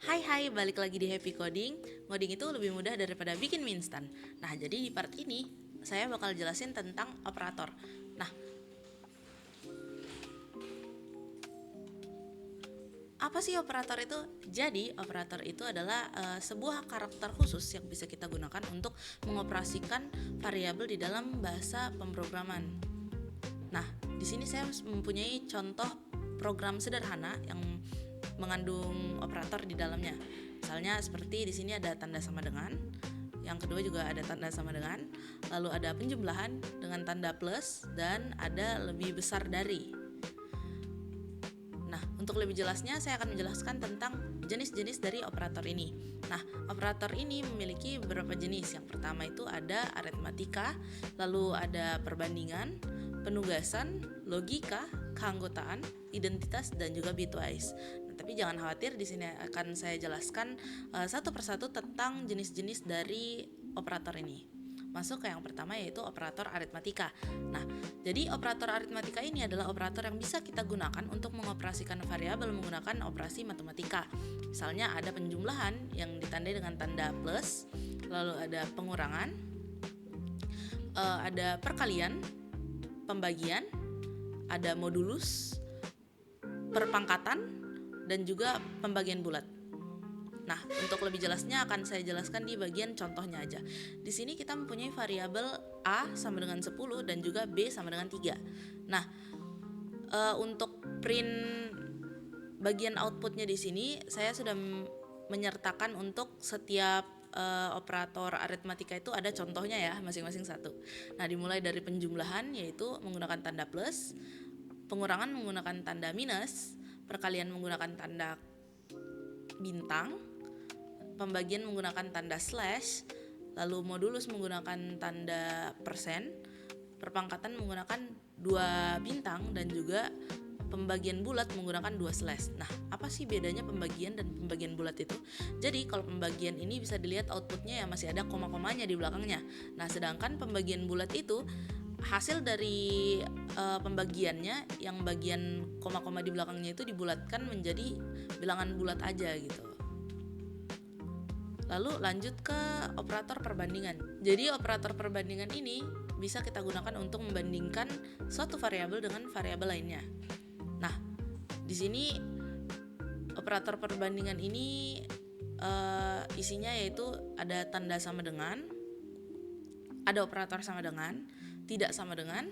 Hai, balik lagi di Happy Coding. Ngoding itu lebih mudah daripada bikin mie instan. Nah, jadi di part ini saya bakal jelasin tentang operator. Nah, apa sih operator itu? Jadi, operator itu adalah sebuah karakter khusus yang bisa kita gunakan untuk mengoperasikan variabel di dalam bahasa pemrograman. Nah, di sini saya mempunyai contoh program sederhana yang mengandung operator di dalamnya. Misalnya seperti di sini ada tanda sama dengan, yang kedua juga ada tanda sama dengan, lalu ada penjumlahan dengan tanda plus, dan ada lebih besar dari. Nah, untuk lebih jelasnya saya akan menjelaskan tentang jenis-jenis dari operator ini. Nah, operator ini memiliki beberapa jenis. Yang pertama itu ada aritmatika, lalu ada perbandingan, penugasan, logika, keanggotaan, identitas, dan juga bitwise. Nah, tapi jangan khawatir, di sini akan saya jelaskan satu persatu tentang jenis-jenis dari operator ini. Masuk ke yang pertama, yaitu operator aritmatika. Nah, jadi operator aritmatika ini adalah operator yang bisa kita gunakan untuk mengoperasikan variabel menggunakan operasi matematika. Misalnya ada penjumlahan yang ditandai dengan tanda plus, lalu ada pengurangan, ada perkalian, pembagian, ada modulus, perpangkatan, dan juga pembagian bulat. Nah, untuk lebih jelasnya akan saya jelaskan di bagian contohnya aja. Di sini kita mempunyai variabel A sama dengan 10 dan juga B sama dengan 3. Nah, untuk print bagian outputnya di sini saya sudah menyertakan untuk setiap operator aritmatika itu ada contohnya ya, masing-masing satu. Nah, dimulai dari penjumlahan yaitu menggunakan tanda plus, pengurangan menggunakan tanda minus, perkalian menggunakan tanda bintang, pembagian menggunakan tanda slash, lalu modulus menggunakan tanda persen, perpangkatan menggunakan 2 bintang, dan juga pembagian bulat menggunakan 2 slash. Nah, apa sih bedanya pembagian dan pembagian bulat itu? Jadi kalau pembagian ini bisa dilihat outputnya ya masih ada koma-komanya di belakangnya. Nah, sedangkan pembagian bulat itu hasil dari pembagiannya yang bagian koma-koma di belakangnya itu dibulatkan menjadi bilangan bulat aja gitu. Lalu lanjut ke operator perbandingan. Jadi operator perbandingan ini bisa kita gunakan untuk membandingkan suatu variabel dengan variabel lainnya. Nah, di sini operator perbandingan ini isinya yaitu ada tanda sama dengan, ada operator sama dengan, tidak sama dengan,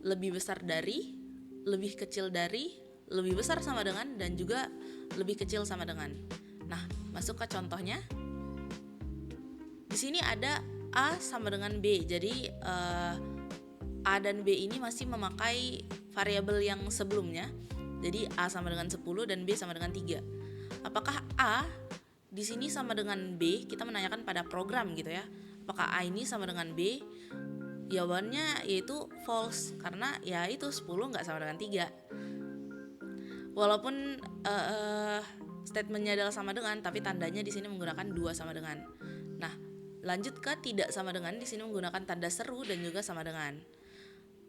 lebih besar dari, lebih kecil dari, lebih besar sama dengan, dan juga lebih kecil sama dengan. Nah, masuk ke contohnya. Di sini ada A sama dengan B. Jadi A dan B ini masih memakai variabel yang sebelumnya. Jadi A sama dengan 10 dan B sama dengan 3. Apakah A di sini sama dengan B? Kita menanyakan pada program gitu ya. Apakah A ini sama dengan B? Jawabannya yaitu false, karena ya itu 10 nggak sama dengan 3. Walaupun statementnya adalah sama dengan, tapi tandanya di sini menggunakan 2 sama dengan. Nah, lanjut ke tidak sama dengan, di sini menggunakan tanda seru dan juga sama dengan.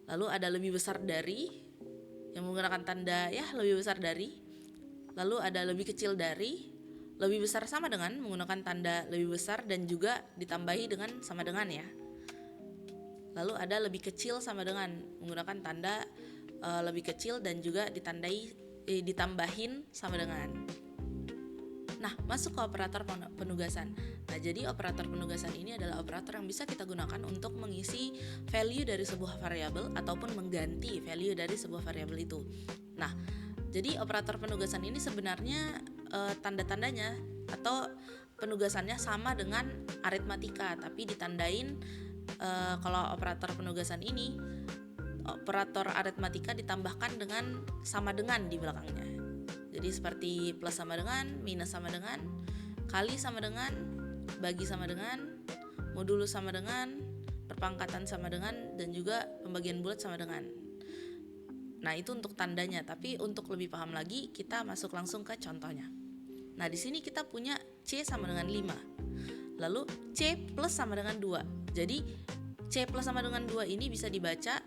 Lalu ada lebih besar dari yang menggunakan tanda ya lebih besar dari. Lalu ada lebih kecil dari, lebih besar sama dengan menggunakan tanda lebih besar dan juga ditambahi dengan sama dengan ya. Lalu ada lebih kecil sama dengan menggunakan tanda lebih kecil dan juga ditambahin sama dengan. Nah, masuk ke operator penugasan. Nah, jadi operator penugasan ini adalah operator yang bisa kita gunakan untuk mengisi value dari sebuah variabel ataupun mengganti value dari sebuah variabel itu. Nah, jadi operator penugasan ini sebenarnya tanda-tandanya atau penugasannya sama dengan aritmatika, tapi ditandain kalau operator penugasan ini, operator aritmatika ditambahkan dengan sama dengan di belakangnya. Jadi seperti plus sama dengan, minus sama dengan, kali sama dengan, bagi sama dengan, modulus sama dengan, perpangkatan sama dengan, dan juga pembagian bulat sama dengan. Nah, itu untuk tandanya, tapi untuk lebih paham lagi kita masuk langsung ke contohnya. Nah, di sini kita punya C sama dengan 5. Lalu C plus sama dengan 2. Jadi C plus sama dengan 2 ini bisa dibaca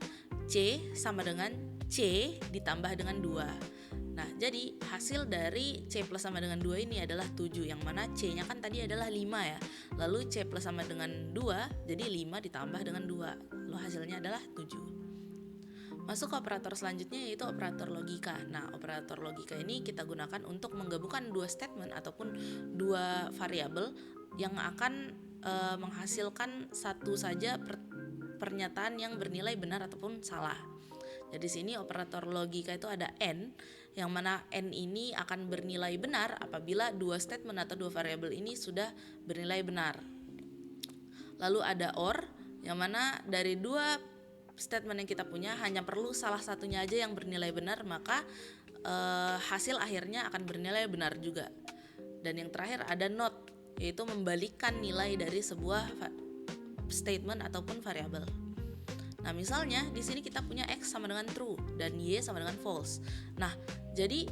C sama dengan C ditambah dengan 2. Nah, jadi hasil dari C plus sama dengan 2 ini adalah 7, yang mana C-nya kan tadi adalah 5 ya. Lalu C plus sama dengan 2, jadi 5 ditambah dengan 2. Lalu hasilnya adalah 7. Masuk ke operator selanjutnya, yaitu operator logika. Nah, operator logika ini kita gunakan untuk menggabungkan dua statement ataupun dua variabel yang akan menghasilkan satu saja pernyataan yang bernilai benar ataupun salah. Jadi sini operator logika itu ada n, yang mana n ini akan bernilai benar apabila dua statement atau dua variabel ini sudah bernilai benar. Lalu ada or, yang mana dari dua statement yang kita punya hanya perlu salah satunya aja yang bernilai benar, maka hasil akhirnya akan bernilai benar juga. Dan yang terakhir ada not, yaitu membalikkan nilai dari sebuah statement ataupun variabel. Nah, misalnya di sini kita punya x sama dengan true dan y sama dengan false. Nah, jadi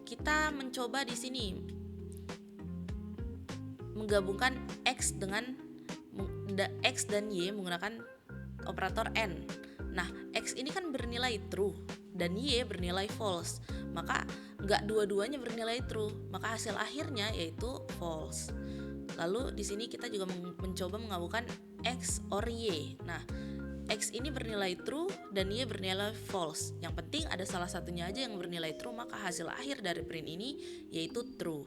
kita mencoba di sini menggabungkan x dan y menggunakan operator n. Nah, x ini kan bernilai true dan y bernilai false. Maka nggak dua-duanya bernilai true, maka hasil akhirnya yaitu false. Lalu di sini kita juga mencoba menggabungkan x or y. Nah, x ini bernilai true dan y bernilai false. Yang penting ada salah satunya aja yang bernilai true, maka hasil akhir dari print ini yaitu true.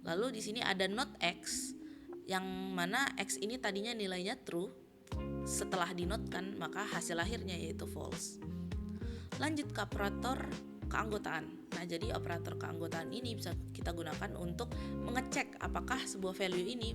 Lalu di sini ada not x, yang mana x ini tadinya nilainya true, setelah dinotkan maka hasil akhirnya yaitu false. Lanjut ke operator keanggotaan. Nah, jadi operator keanggotaan ini bisa kita gunakan untuk mengecek apakah sebuah value ini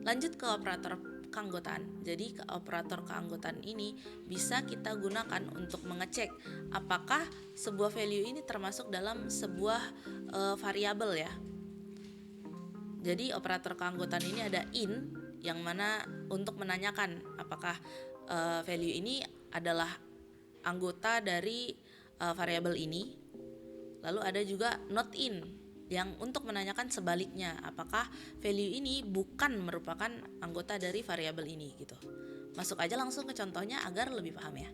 Lanjut ke operator keanggotaan. Jadi operator keanggotaan ini bisa kita gunakan untuk mengecek apakah sebuah value ini termasuk dalam sebuah variabel ya. Jadi operator keanggotaan ini ada in, yang mana untuk menanyakan apakah value ini adalah anggota dari variabel ini. Lalu ada juga not in, yang untuk menanyakan sebaliknya, apakah value ini bukan merupakan anggota dari variabel ini gitu. Masuk aja langsung ke contohnya agar lebih paham ya.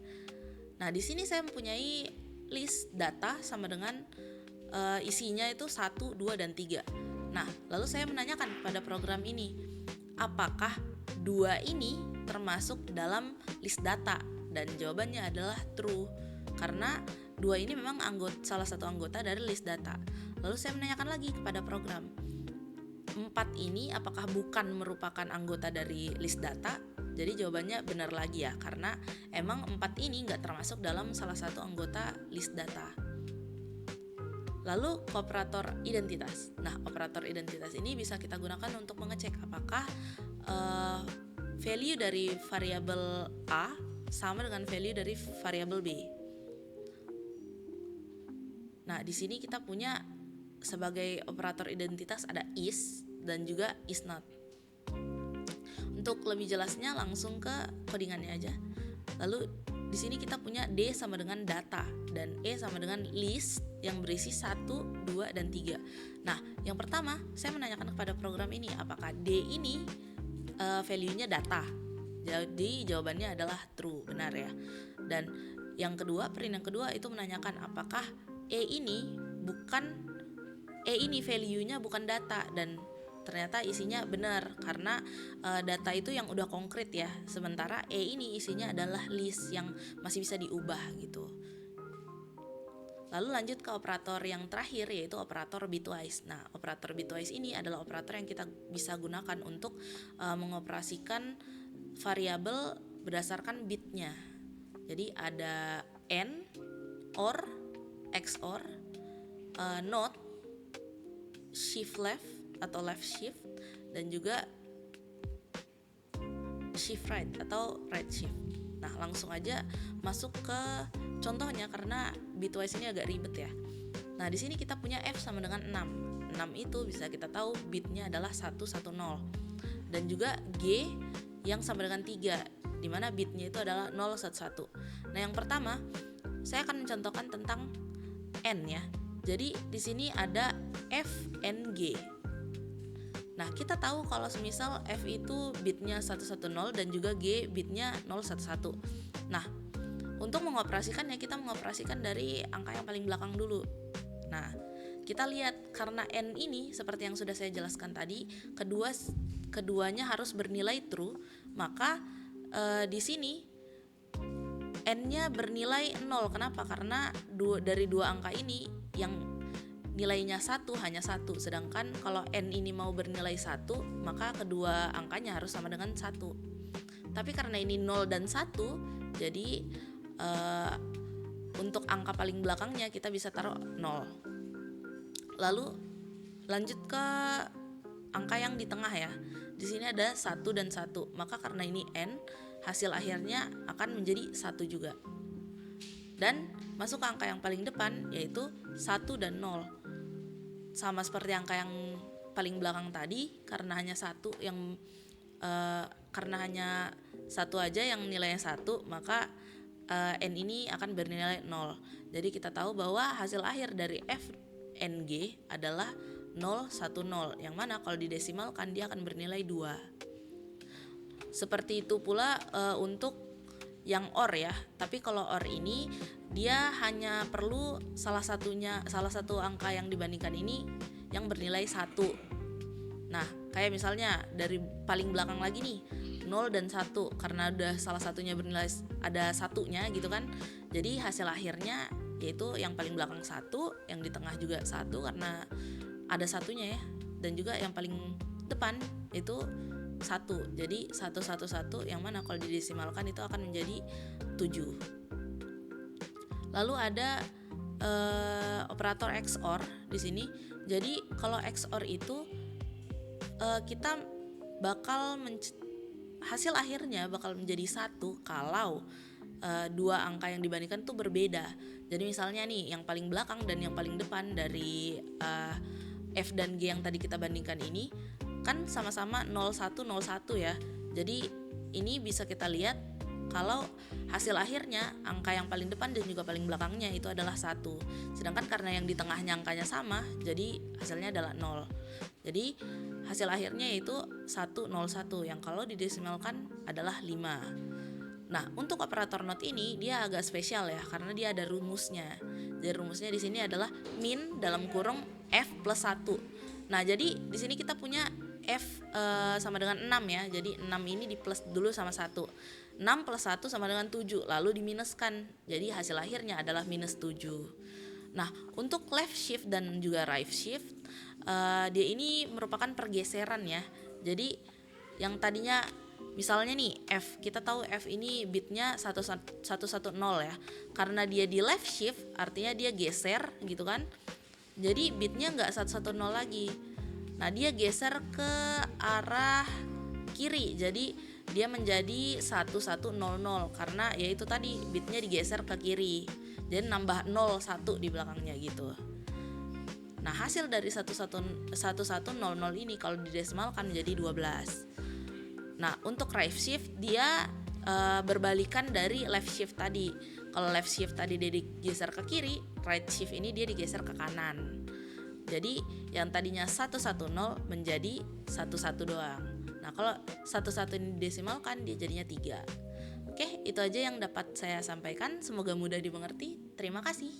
Nah, di sini saya mempunyai list data sama dengan isinya itu 1, 2, dan 3. Nah, lalu saya menanyakan kepada program ini, apakah 2 ini termasuk dalam list data? Dan jawabannya adalah true, karena 2 ini memang salah satu anggota dari list data. Lalu saya menanyakan lagi kepada program, 4 ini apakah bukan merupakan anggota dari list data? Jadi jawabannya benar lagi ya, karena emang 4 ini nggak termasuk dalam salah satu anggota list data. Lalu operator identitas. Nah, operator identitas ini bisa kita gunakan untuk mengecek apakah value dari variabel A sama dengan value dari variabel B. Nah, di sini kita punya sebagai operator identitas ada is dan juga is not. Untuk lebih jelasnya langsung ke codingannya aja. Lalu di sini kita punya D sama dengan data dan E sama dengan list yang berisi 1, 2, dan 3. Nah, yang pertama saya menanyakan kepada program ini apakah D ini value-nya data. Jadi jawabannya adalah true, benar ya. Dan yang kedua, print yang kedua itu menanyakan apakah E ini value-nya bukan data, dan ternyata isinya benar karena data itu yang udah konkret ya, sementara E ini isinya adalah list yang masih bisa diubah gitu. Lalu lanjut ke operator yang terakhir, yaitu operator bitwise. Nah, operator bitwise ini adalah operator yang kita bisa gunakan untuk mengoperasikan variabel berdasarkan bitnya. Jadi ada n, or, XOR, not, shift left atau left shift, dan juga shift right atau right shift. Nah, langsung aja masuk ke contohnya karena bitwise ini agak ribet ya. Nah, di sini kita punya F sama dengan 6. 6 itu bisa kita tahu bitnya adalah 110. Dan juga G yang sama dengan 3, di mana bitnya itu adalah 011. Nah, yang pertama saya akan mencontohkan tentang N ya. Jadi di sini ada F, N, G. Nah, kita tahu kalau semisal F itu bitnya 110 dan juga G bitnya 011. Nah, untuk mengoperasikannya kita mengoperasikan dari angka yang paling belakang dulu. Nah, kita lihat karena N ini seperti yang sudah saya jelaskan tadi, keduanya harus bernilai true, maka di sini N-nya bernilai 0. Kenapa? Karena dari dua angka ini yang nilainya hanya satu, sedangkan kalau N ini mau bernilai 1, maka kedua angkanya harus sama dengan 1. Tapi karena ini 0 dan 1, jadi untuk angka paling belakangnya kita bisa taruh 0. Lalu lanjut ke angka yang di tengah ya. Di sini ada 1 dan 1, maka karena ini N, hasil akhirnya akan menjadi 1 juga. Dan masuk ke angka yang paling depan, yaitu 1 dan 0. Sama seperti angka yang paling belakang tadi, karena hanya satu aja yang nilainya 1, maka N ini akan bernilai 0. Jadi kita tahu bahwa hasil akhir dari F NG adalah 010, yang mana kalau didesimalkan dia akan bernilai 2. Seperti itu pula untuk yang OR ya. Tapi kalau OR ini dia hanya perlu salah satu angka yang dibandingkan ini yang bernilai 1. Nah, kayak misalnya dari paling belakang lagi nih, 0 dan 1, karena udah salah satunya bernilai ada satunya gitu kan. Jadi hasil akhirnya yaitu yang paling belakang 1, yang di tengah juga 1 karena ada satunya ya, dan juga yang paling depan itu 1. Jadi 111 yang mana kalau didesimalkan itu akan menjadi 7. Lalu ada operator XOR di sini. Jadi kalau XOR itu kita bakal hasil akhirnya bakal menjadi 1 kalau dua angka yang dibandingkan tuh berbeda. Jadi misalnya nih yang paling belakang dan yang paling depan dari F dan G yang tadi kita bandingkan ini kan sama-sama 0101 ya. Jadi ini bisa kita lihat kalau hasil akhirnya angka yang paling depan dan juga paling belakangnya itu adalah 1. Sedangkan karena yang di tengahnya angkanya sama, jadi hasilnya adalah 0. Jadi hasil akhirnya yaitu 101 yang kalau didesimalkan adalah 5. Nah, untuk operator not ini dia agak spesial ya karena dia ada rumusnya. Jadi rumusnya di sini adalah min dalam kurung F plus 1. Nah, jadi di sini kita punya F sama dengan 6 ya. Jadi 6 ini di plus dulu sama 1. 6 plus 1 sama dengan 7, lalu diminuskan. Jadi hasil akhirnya adalah minus 7. Nah, untuk left shift dan juga right shift, dia ini merupakan pergeseran ya. Jadi yang tadinya misalnya nih F, kita tahu F ini bitnya 110 ya. Karena dia di left shift, artinya dia geser gitu kan. Jadi bitnya nggak 110 lagi. Nah, dia geser ke arah kiri. Jadi dia menjadi 1100 karena yaitu tadi bitnya digeser ke kiri. Jadi nambah 01 di belakangnya gitu. Nah, hasil dari 1100 ini kalau didesimalkan menjadi 12. Nah, untuk right shift dia berbalikan dari left shift tadi. Kalau left shift tadi dia digeser ke kiri, right shift ini dia digeser ke kanan. Jadi yang tadinya 110 menjadi 11 doang. Nah, kalau 11 ini didesimalkan dia jadinya 3. Oke, itu aja yang dapat saya sampaikan. Semoga mudah dimengerti. Terima kasih.